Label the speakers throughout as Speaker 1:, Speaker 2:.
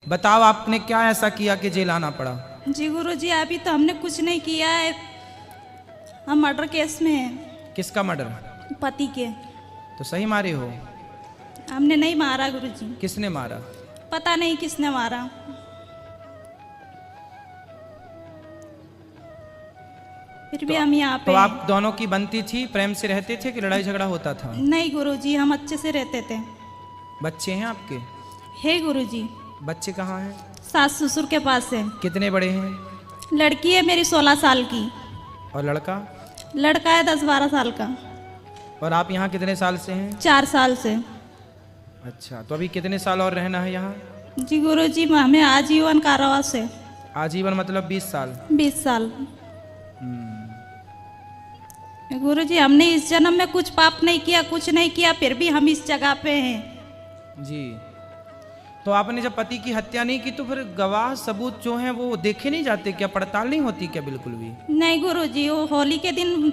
Speaker 1: बताओ आपने क्या ऐसा किया कि जेल आना पड़ा?
Speaker 2: जी गुरुजी, अभी तो हमने कुछ नहीं किया है। हम मर्डर केस में हैं,
Speaker 1: किसका मर्डर?
Speaker 2: पति के।
Speaker 1: तो सही मारे हो?
Speaker 2: हमने नहीं मारा गुरुजी,
Speaker 1: किसने मारा?
Speaker 2: पता नहीं किसने मारा। फिर भी हम यहाँ
Speaker 1: तो
Speaker 2: पे
Speaker 1: आप दोनों की बनती थी, प्रेम से रहते थे कि लड़ाई झगड़ा होता था?
Speaker 2: नहीं गुरुजी, हम अच्छे से रहते थे।
Speaker 1: बच्चे हैं आपके?
Speaker 2: हे गुरुजी,
Speaker 1: बच्चे कहाँ हैं?
Speaker 2: सास ससुर के पास है।
Speaker 1: कितने बड़े हैं?
Speaker 2: लड़की है मेरी 16 साल की,
Speaker 1: और लड़का?
Speaker 2: लड़का है 10-12 साल का।
Speaker 1: और आप यहाँ कितने साल से हैं?
Speaker 2: 4 साल से।
Speaker 1: अच्छा, तो अभी कितने साल और रहना है यहाँ?
Speaker 2: जी गुरुजी, हमें आजीवन कारावास है।
Speaker 1: आजीवन मतलब 20 साल?
Speaker 2: 20 साल। गुरुजी, हमने इस जन्म में कुछ पाप नहीं किया, कुछ नहीं किया, फिर भी हम इस जगह पे हैं।
Speaker 1: जी। तो आपने जब पति की हत्या नहीं की तो फिर गवाह सबूत जो हैं वो देखे नहीं जाते क्या? पड़ताल नहीं होती क्या बिल्कुल भी?
Speaker 2: नहीं गुरुजी, वो होली के दिन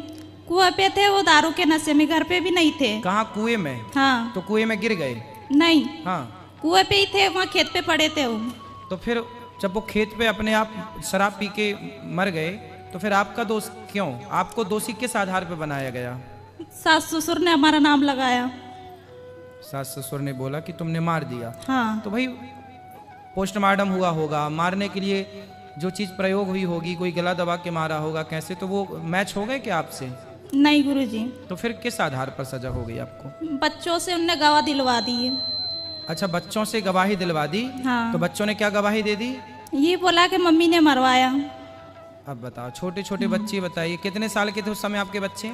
Speaker 2: कुएं पे थे, वो दारू के नशे में, घर पे भी नहीं थे।
Speaker 1: कहाँ, कुएं में?
Speaker 2: हाँ।
Speaker 1: तो कुएं में गिर गए?
Speaker 2: नहीं,
Speaker 1: हाँ।
Speaker 2: कुएं पे ही थे, वहाँ खेत पे पड़े थे वो।
Speaker 1: तो फिर जब वो खेत पे अपने आप शराब पी के मर गए तो फिर आपका दोष क्यों? आपको दोषी किस आधार पे बनाया गया?
Speaker 2: सास ससुर ने हमारा नाम लगाया।
Speaker 1: सास ससुर ने बोला कि तुमने मार दिया।
Speaker 2: हाँ।
Speaker 1: तो भाई पोस्टमार्टम हुआ होगा, मारने के लिए जो चीज प्रयोग हुई होगी, कोई गला दबा के मारा होगा कैसे, तो वो मैच हो गए क्या आपसे?
Speaker 2: नहीं गुरुजी।
Speaker 1: तो फिर किस आधार पर सजा हो गई आपको?
Speaker 2: बच्चों से उनने गवाह दिलवा दी है।
Speaker 1: अच्छा, बच्चों से गवाही दिलवा दी?
Speaker 2: हाँ।
Speaker 1: तो बच्चों ने क्या गवाही दे दी?
Speaker 2: ये बोला कि मम्मी ने मरवाया।
Speaker 1: अब बताओ, छोटे छोटे बच्चे, बताइए कितने साल के थे उस समय आपके बच्चे?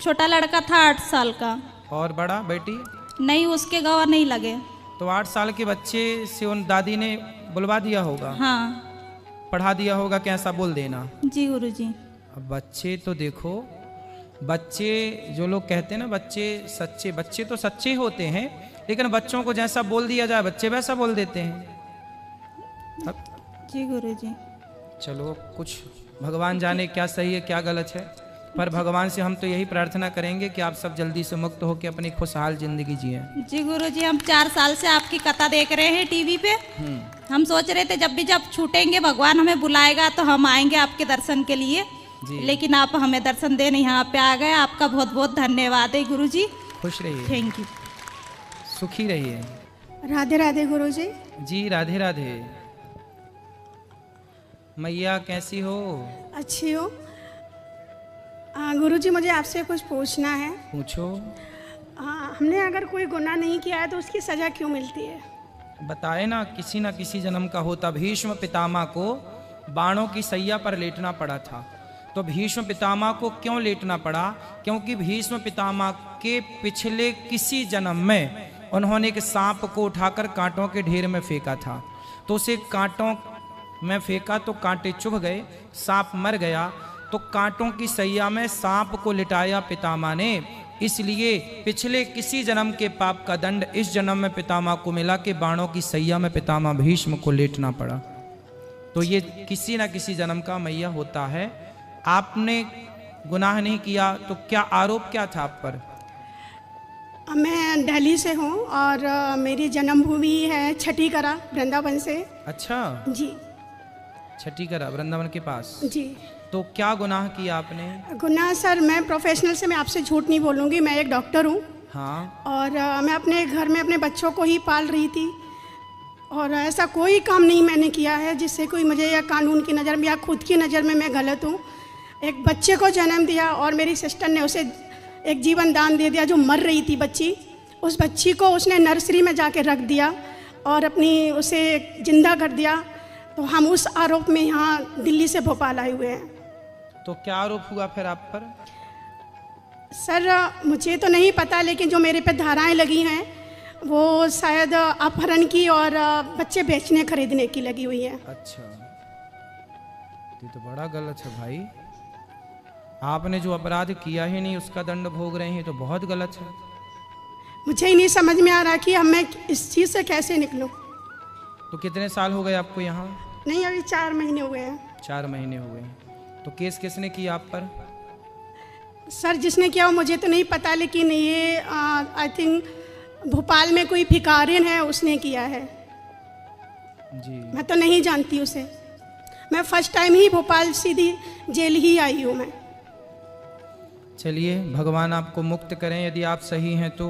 Speaker 2: छोटा लड़का था 8 साल का।
Speaker 1: और बड़ा बेटी?
Speaker 2: नहीं, उसके गवाह नहीं लगे।
Speaker 1: तो 8 साल के बच्चे से उन दादी ने बुलवा दिया होगा?
Speaker 2: हाँ।
Speaker 1: पढ़ा दिया होगा कि ऐसा बोल देना?
Speaker 2: जी गुरुजी।
Speaker 1: अब बच्चे तो देखो, बच्चे जो लोग कहते हैं ना बच्चे सच्चे, बच्चे तो सच्चे होते हैं, लेकिन बच्चों को जैसा बोल दिया जाए बच्चे वैसा बोल देते हैं। अब
Speaker 2: जी गुरुजी।
Speaker 1: चलो, कुछ भगवान जाने क्या सही है क्या गलत है, पर भगवान से हम तो यही प्रार्थना करेंगे कि आप सब जल्दी से मुक्त होकर अपनी खुशहाल जिंदगी जिए।
Speaker 2: जी गुरुजी, हम 4 साल से आपकी कथा देख रहे हैं टीवी पे। हम सोच रहे थे जब छूटेंगे भगवान हमें बुलाएगा तो हम आएंगे आपके दर्शन के लिए, लेकिन आप हमें दर्शन देने यहाँ पे आ गए। आपका बहुत बहुत धन्यवाद है गुरुजी।
Speaker 1: खुश रहिए।
Speaker 2: Thank you.
Speaker 1: सुखी रहिए।
Speaker 3: राधे राधे गुरुजी।
Speaker 1: जी राधे राधे। मैया कैसी हो?
Speaker 3: अच्छी हो। गुरुजी, मुझे आपसे कुछ पूछना है।
Speaker 1: पूछो।
Speaker 3: हमने अगर कोई गुनाह नहीं किया है तो उसकी सजा क्यों मिलती है?
Speaker 1: बताए ना किसी जन्म का होता। भीष्म पितामह को बाणों की सैया पर लेटना पड़ा था। तो भीष्म पितामह को क्यों लेटना पड़ा? क्योंकि भीष्म पितामह के पिछले किसी जन्म में उन्होंने एक सांप को उठाकर कांटों के ढेर में फेंका था। तो उसे कांटों में फेंका तो कांटे चुभ गए, सांप मर गया। तो कांटों की सैया में सांप को लिटाया पितामह ने, इसलिए पिछले किसी जन्म के पाप का दंड इस जन्म में पितामह को मिला कि बाणों की सैया में पितामह भीष्म को लेटना पड़ा। तो ये किसी ना किसी जन्म का मैया होता है। आपने गुनाह नहीं किया तो क्या आरोप क्या था आप पर?
Speaker 3: मैं दिल्ली से हूँ और मेरी जन्मभूमि है छठीकरा, वृंदावन से।
Speaker 1: अच्छा
Speaker 3: जी।
Speaker 1: छठीकरा वृंदावन के पास।
Speaker 3: जी।
Speaker 1: तो क्या गुनाह किया आपने?
Speaker 3: गुनाह सर, मैं प्रोफेशनल से, मैं आपसे झूठ नहीं बोलूँगी, मैं एक डॉक्टर हूँ।
Speaker 1: हाँ।
Speaker 3: और मैं अपने घर में अपने बच्चों को ही पाल रही थी और ऐसा कोई काम नहीं मैंने किया है जिससे कोई मुझे या कानून की नज़र में या खुद की नज़र में मैं गलत हूँ। एक बच्चे को जन्म दिया और मेरी सिस्टर ने उसे एक जीवन दान दे दिया जो मर रही थी बच्ची। उस बच्ची को उसने नर्सरी में जाके रख दिया और उसे जिंदा कर दिया। तो हम उस आरोप में यहाँ दिल्ली से भोपाल आए हुए हैं।
Speaker 1: तो क्या आरोप हुआ फिर आप पर?
Speaker 3: सर मुझे तो नहीं पता, लेकिन जो मेरे पे धाराएं लगी हैं वो शायद अपहरण की और बच्चे बेचने खरीदने की लगी हुई है।
Speaker 1: अच्छा, ये तो बड़ा गलत है भाई। आपने जो अपराध किया ही नहीं उसका दंड भोग रहे हैं, तो बहुत गलत है।
Speaker 3: मुझे ही नहीं समझ में आ रहा कि अब मैं इस चीज़ से कैसे निकलूं।
Speaker 1: तो कितने साल हो गए आपको यहाँ?
Speaker 3: नहीं, अभी 4 महीने हुए हैं।
Speaker 1: 4 महीने हुए। तो केस किसने किया आप पर?
Speaker 3: सर जिसने किया वो मुझे तो नहीं पता, लेकिन ये आई थिंक भोपाल में कोई भिखारिन है उसने किया है।
Speaker 1: जी।
Speaker 3: मैं तो नहीं जानती उसे। मैं फर्स्ट टाइम ही भोपाल सीधी जेल ही आई हूँ मैं।
Speaker 1: चलिए, भगवान आपको मुक्त करें। यदि आप सही हैं तो,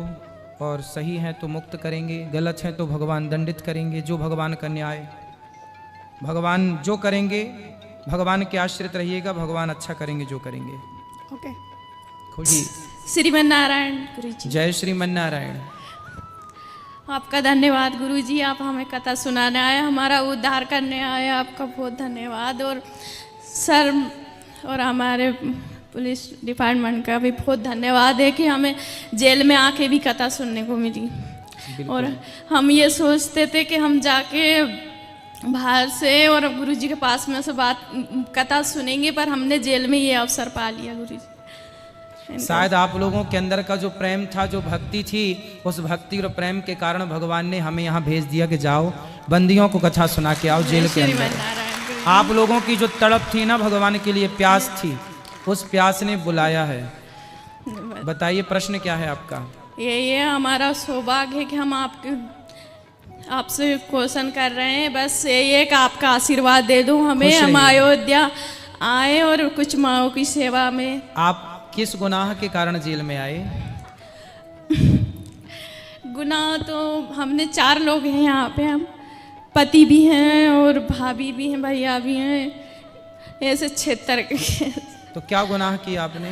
Speaker 1: और सही हैं तो मुक्त करेंगे, गलत हैं तो भगवान दंडित करेंगे। जो भगवान का न्याय, भगवान जो करेंगे, भगवान के आश्रित रहिएगा, भगवान अच्छा करेंगे जो करेंगे।
Speaker 3: ओके।
Speaker 1: खुशी।
Speaker 4: श्रीमन नारायण गुरु जी,
Speaker 1: जय श्रीमन नारायण।
Speaker 4: आपका धन्यवाद गुरु जी, आप हमें कथा सुनाने आए, हमारा उद्धार करने आए, आपका बहुत धन्यवाद। और सर और हमारे पुलिस डिपार्टमेंट का भी बहुत धन्यवाद है कि हमें जेल में आके भी कथा सुनने को मिली। और हम ये सोचते थे कि हम जाके बाहर से और गुरु जी के पास में से बात कथा सुनेंगे, पर हमने जेल में ये अवसर पा लिया गुरु जी।
Speaker 1: शायद आप लोगों के अंदर का जो प्रेम था, जो भक्ति थी, उस भक्ति और प्रेम के कारण भगवान ने हमें यहाँ भेज दिया कि जाओ बंदियों को कथा सुना के आओ जेल के अंदर। आप लोगों की जो तड़प थी ना भगवान के लिए, प्यास थी, उस प्यास ने बुलाया है। बताइए प्रश्न क्या है आपका?
Speaker 4: ये हमारा सौभाग्य है कि हम आपसे क्वेश्चन कर रहे हैं। बस ये कि आपका आशीर्वाद दे दो हमें, हम अयोध्या आए और कुछ माओ की सेवा में।
Speaker 1: आप किस गुनाह के कारण जेल में आए?
Speaker 4: गुनाह तो हमने 4 लोग हैं यहाँ पे, हम पति भी हैं और भाभी भी हैं, भैया भी हैं, ऐसे 6 तरह के।
Speaker 1: तो क्या गुनाह किया आपने?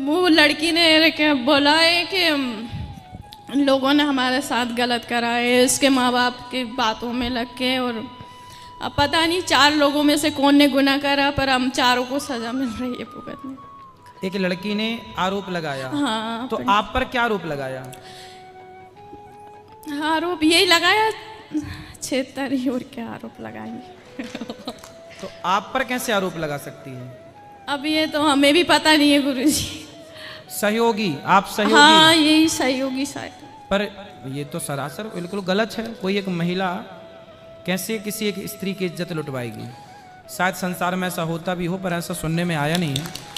Speaker 4: वो लड़की ने बोला है कि लोगों ने हमारे साथ गलत करा है, उसके माँ बाप की बातों में लग के। और अब पता नहीं 4 लोगों में से कौन ने गुनाह करा, पर हम 4 को सजा मिल रही है भुगतने।
Speaker 1: एक लड़की ने आरोप लगाया।
Speaker 4: हाँ,
Speaker 1: तो आप पर क्या आरोप लगाया?
Speaker 4: आरोप यही लगाया, 6 तरह और क्या आरोप लगाएंगे।
Speaker 1: तो आप पर कैसे आरोप लगा सकती है?
Speaker 4: अब ये तो हमें भी पता नहीं है गुरुजी।
Speaker 1: सहयोगी, आप सहयोगी?
Speaker 4: हाँ, यही सहयोगी शायद।
Speaker 1: पर ये तो सरासर बिल्कुल गलत है। कोई एक महिला कैसे किसी एक स्त्री की इज्जत लुटवाएगी? शायद संसार में ऐसा होता भी हो, पर ऐसा सुनने में आया नहीं है।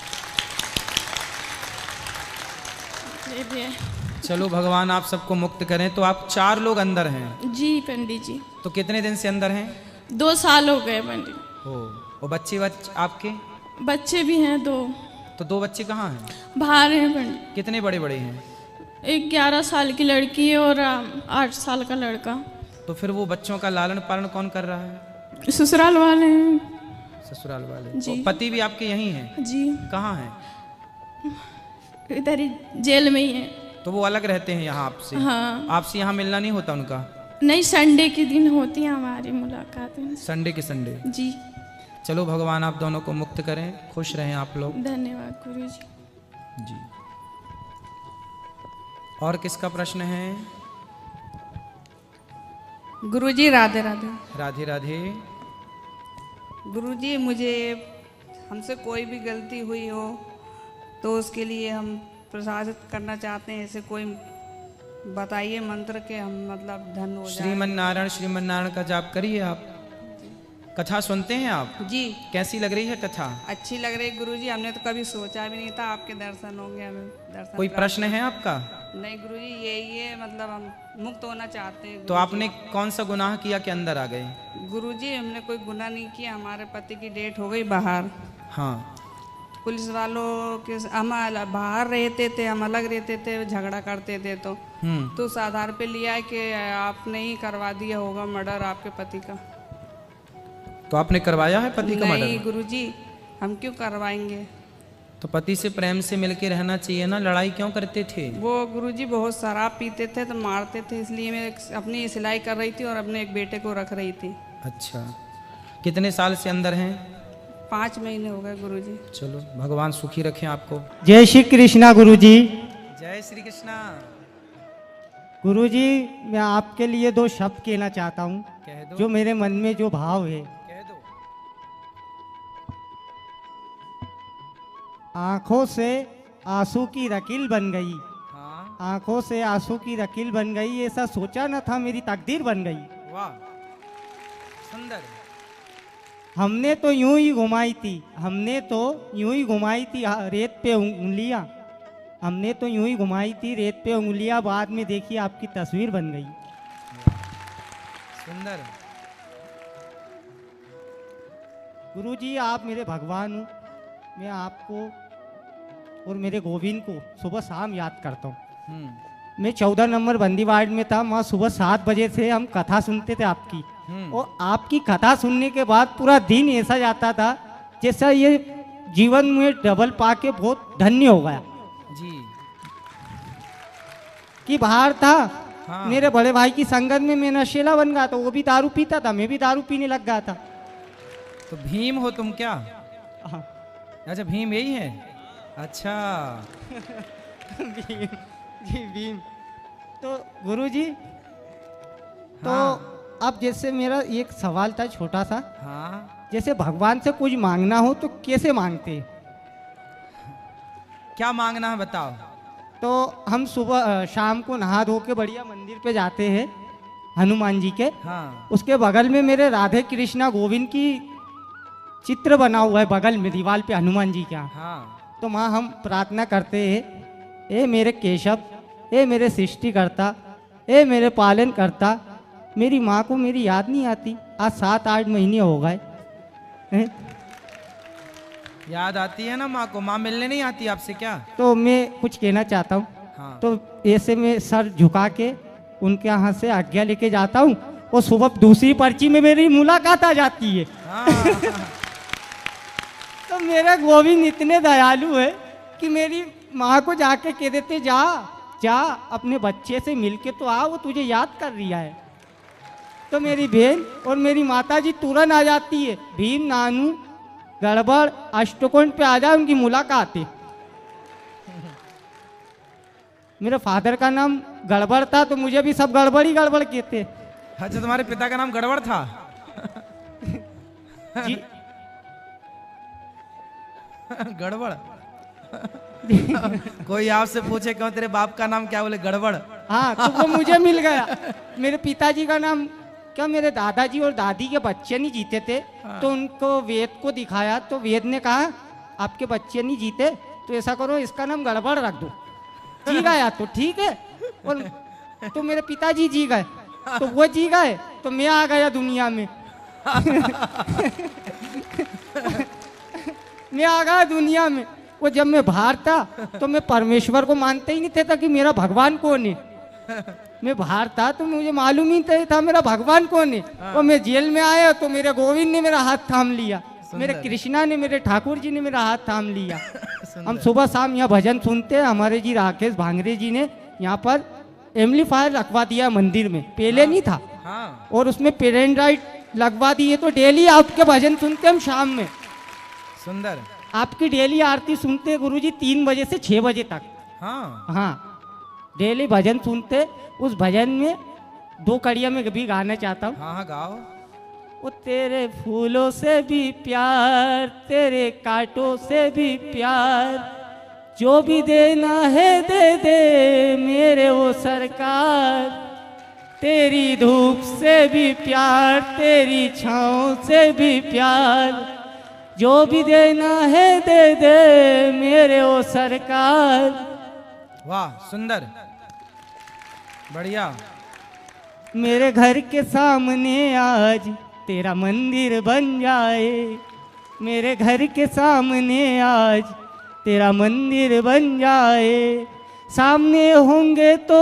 Speaker 1: चलो भगवान आप सबको मुक्त करें। तो आप 4 लोग अंदर हैं?
Speaker 4: जी पंडित जी।
Speaker 1: तो कितने दिन से अंदर हैं?
Speaker 4: 2 साल हो गए पंडित।
Speaker 1: हो, और बच्चे आपके?
Speaker 4: बच्चे भी हैं 2।
Speaker 1: तो 2 बच्चे कहाँ हैं?
Speaker 4: बाहर हैं पंडित।
Speaker 1: कितने बड़े बड़े हैं?
Speaker 4: एक 11 साल की लड़की है और 8 साल का लड़का।
Speaker 1: तो फिर वो बच्चों का लालन पालन कौन कर रहा है?
Speaker 4: ससुराल वाले हैं।
Speaker 1: ससुराल वाले
Speaker 4: जी।
Speaker 1: और पति भी आपके यहीं हैं?
Speaker 4: जी।
Speaker 1: कहाँ हैं?
Speaker 4: इधर ही जेल में ही है।
Speaker 1: तो वो अलग रहते हैं यहाँ आपसे?
Speaker 4: हाँ।
Speaker 1: आपसे यहाँ मिलना नहीं होता उनका?
Speaker 4: नहीं, संडे के दिन होती है हमारी मुलाकातें।
Speaker 1: संडे के संडे?
Speaker 4: जी।
Speaker 1: चलो भगवान आप दोनों को मुक्त करें, खुश रहें आप लोग।
Speaker 4: धन्यवाद गुरु जी।
Speaker 1: जी। और किसका प्रश्न है?
Speaker 5: गुरुजी राधे राधे।
Speaker 1: राधे राधे।
Speaker 5: गुरुजी, मुझे हमसे कोई भी गलती हुई हो तो उसके लिए हम प्रसादित करना चाहते हैं। ऐसे कोई बताइए मंत्र के हम मतलब धन हो जाए।
Speaker 1: श्रीमन नारायण का जाप करिए आप। कथा सुनते हैं आप?
Speaker 5: जी।
Speaker 1: कैसी लग रही है कथा?
Speaker 5: अच्छी लग रही है गुरुजी, हमने तो कभी सोचा भी नहीं था आपके दर्शन होंगे, हमें दर्शन।
Speaker 1: कोई प्रश्न है आपका?
Speaker 5: नहीं गुरुजी, यही है, मतलब हम मुक्त होना चाहते हैं।
Speaker 1: तो आपने कौन सा गुनाह किया कि अंदर आ गए?
Speaker 5: गुरुजी, हमने कोई गुनाह नहीं किया, हमारे पति की डेथ हो गई बाहर।
Speaker 1: हाँ।
Speaker 5: पुलिस वालों के हम बाहर रहते थे, हम अलग रहते थे, झगड़ा करते थे। तो उस आधार पे लिया है कि आपने ही करवा दिया होगा मर्डर आपके पति का।
Speaker 1: तो आपने करवाया है पति का मर्डर?
Speaker 5: नहीं गुरुजी, हम क्यों करवाएंगे।
Speaker 1: तो पति से प्रेम से मिलके रहना चाहिए ना, लड़ाई क्यों करते थे?
Speaker 5: वो गुरुजी बहुत शराब पीते थे तो मारते थे, इसलिए मैं अपनी सिलाई कर रही थी और अपने एक बेटे को रख रही थी।
Speaker 1: अच्छा, कितने साल से अंदर हैं?
Speaker 5: 5 महीने हो गए गुरुजी।
Speaker 1: चलो भगवान सुखी रखें आपको।
Speaker 6: जय श्री कृष्णा गुरुजी।
Speaker 1: जय श्री कृष्णा।
Speaker 6: गुरुजी, मैं आपके लिए 2 शब्द कहना चाहता हूँ,
Speaker 1: कह दो।
Speaker 6: जो मेरे मन में जो भाव है।
Speaker 1: कह दो।
Speaker 6: आंखों से आंसू की रकील बन गई।
Speaker 1: हाँ।
Speaker 6: आंखों से आंसू की रकील बन गई, ऐसा सोचा न था, मेरी तकदीर बन गई।
Speaker 1: वाह, सुंदर।
Speaker 6: हमने तो यूं ही घुमाई थी, हमने तो यूं ही घुमाई थी रेत पे उंगलियां। हमने तो यूं ही घुमाई थी रेत पे उंगलियां, बाद में देखिए आपकी तस्वीर बन गई।
Speaker 1: सुंदर।
Speaker 6: गुरुजी आप मेरे भगवान हो, मैं आपको और मेरे गोविंद को सुबह शाम याद करता हूँ। मैं 14 नंबर बंदी वार्ड में था, वहाँ सुबह 7 बजे से हम कथा सुनते थे आपकी, और आपकी कथा सुनने के बाद पूरा दिन ऐसा जाता था जैसा ये जीवन में डबल पाके बहुत धन्य हो गया
Speaker 1: जी।
Speaker 6: कि बाहर था,
Speaker 1: हाँ।
Speaker 6: मेरे बड़े भाई की संगत में मैं नशेला बन गया था, वो भी दारू पीता था, मैं भी दारू पीने लग गया था।
Speaker 1: तो भीम हो तुम क्या?
Speaker 6: हाँ।
Speaker 1: अच्छा भीम यही है, अच्छा।
Speaker 6: भीम जी, भीम। तो गुरुजी, तो
Speaker 1: हाँ।
Speaker 6: अब जैसे मेरा एक सवाल था छोटा सा,
Speaker 1: हाँ,
Speaker 6: जैसे भगवान से कुछ मांगना हो तो कैसे मांगते हैं?
Speaker 1: क्या मांगना है बताओ।
Speaker 6: तो हम सुबह शाम को नहा धो के बढ़िया मंदिर पे जाते हैं हनुमान जी के,
Speaker 1: हाँ।
Speaker 6: उसके बगल में मेरे राधे कृष्णा गोविंद की चित्र बना हुआ है बगल में दीवार पे हनुमान जी का।
Speaker 1: हाँ।
Speaker 6: तो वहाँ हम प्रार्थना करते हैं, ए मेरे केशव, ए मेरे सृष्टिकर्ता, ए मेरे पालन करता, मेरी माँ को मेरी याद नहीं आती, आज 7-8 महीने हो गए हैं?
Speaker 1: याद आती है ना माँ को? माँ मिलने नहीं आती आपसे क्या?
Speaker 6: तो मैं कुछ कहना चाहता हूँ।
Speaker 1: हाँ।
Speaker 6: तो ऐसे में सर झुका के उनके यहाँ से आज्ञा लेके जाता हूँ, और सुबह दूसरी पर्ची में मेरी मुलाकात आ जाती है।
Speaker 1: हाँ।
Speaker 6: तो मेरे गोविंद इतने दयालु है कि मेरी माँ को जाके कह देते, जा जा अपने बच्चे से मिलके तो आ, वो तुझे याद कर रहा है। तो मेरी बहन और मेरी माता जी तुरंत आ जाती है, भीम नानू गड़बड़ अष्टकोण पे आ जाए, उनकी मुलाकात है। मेरे फादर का नाम गड़बड़ था, तो मुझे भी सब गड़बड़ ही गड़बड़ कहते।
Speaker 1: अच्छा तुम्हारे पिता का नाम गड़बड़ था?
Speaker 6: जी।
Speaker 1: गड़बड़। कोई आपसे पूछे क्यों तेरे बाप का नाम क्या, बोले गड़बड़।
Speaker 6: हाँ, तो वो मुझे मिल गया। मेरे पिताजी का नाम क्या, मेरे दादाजी और दादी के बच्चे नहीं जीते थे, तो उनको वेद को दिखाया, तो वेद ने कहा आपके बच्चे नहीं जीते, तो ऐसा करो इसका नाम गड़बड़ रख दो, जी गया तो ठीक है। और तो मेरे पिताजी जी गए, तो वो जी गए, तो मैं आ गया दुनिया में। मैं आ गया दुनिया में। वो जब मैं बाहर था तो मैं परमेश्वर को मानते ही नहीं था कि मेरा भगवान कौन है। मैं बाहर था तो मुझे मालूम ही नहीं था मेरा भगवान कौन है। और मैं जेल में आया तो मेरे गोविंद ने मेरा हाथ थाम लिया, मेरे कृष्णा ने, मेरे ठाकुर जी ने मेरा हाथ थाम लिया। हम सुबह शाम यहाँ भजन सुनते हैं। हमारे जी राकेश भांगरे जी ने यहाँ पर एम्पलीफायर रखवा दिया मंदिर में, पहले नहीं था।
Speaker 1: हाँ।
Speaker 6: और उसमें पेरेंट राइट लगवा दिए, तो डेली आपके भजन सुनते हम शाम में।
Speaker 1: सुंदर।
Speaker 6: आपकी डेली आरती सुनते गुरुजी 3 बजे से 6 बजे तक।
Speaker 1: हाँ।
Speaker 6: हाँ, डेली भजन सुनते। उस भजन में 2 कड़ियाँ में भी गाना चाहता हूँ।
Speaker 1: हाँ हाँ गाओ।
Speaker 6: वो तेरे फूलों से भी प्यार, तेरे कांटों से भी प्यार, जो भी देना है दे दे मेरे वो सरकार। तेरी धूप से भी प्यार, तेरी छाँव से भी प्यार, जो भी देना है दे दे मेरे वो सरकार।
Speaker 1: वाह सुंदर, बढ़िया।
Speaker 6: मेरे घर के सामने आज तेरा मंदिर बन जाए, मेरे घर के सामने आज तेरा मंदिर बन जाए। सामने होंगे तो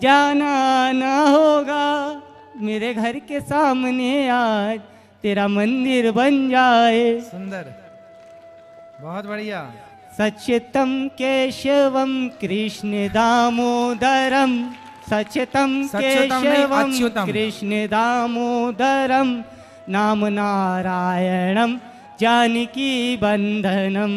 Speaker 6: जाना ना होगा, मेरे घर के सामने आज तेरा मंदिर बन जाए।
Speaker 1: सुंदर, बहुत बढ़िया।
Speaker 6: सच्चितम केशवम कृष्ण दामोदरम, सच्चितम
Speaker 1: सच्चितम नहीं,
Speaker 6: केशवम
Speaker 1: अच्युतम।
Speaker 6: कृष्ण दामोदरम, नाम नारायणम जानकी बंधनम,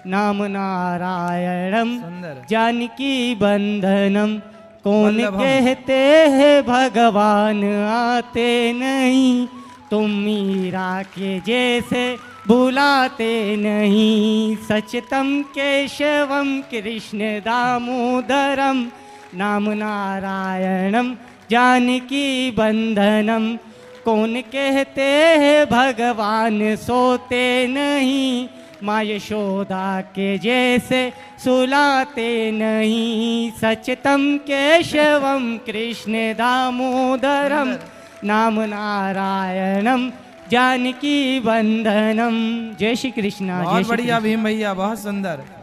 Speaker 6: नाम नारायणम
Speaker 1: सुंदर।
Speaker 6: जानकी बंधनम। कौन
Speaker 1: वल्लभम।
Speaker 6: कहते हैं भगवान आते नहीं, तुम मीरा के जैसे बुलाते नहीं। सचतम केशवम कृष्ण दामोदरम, नाम नारायणम जानकी बंधनम। कौन कहते हैं भगवान सोते नहीं, माँ यशोदा के जैसे सुलाते नहीं। सचतम केशवम कृष्ण दामोदरम, नाम नारायणम जानकी वंदनम। जय श्री कृष्णा।
Speaker 1: बहुत बढ़िया भीम भैया, बहुत सुंदर।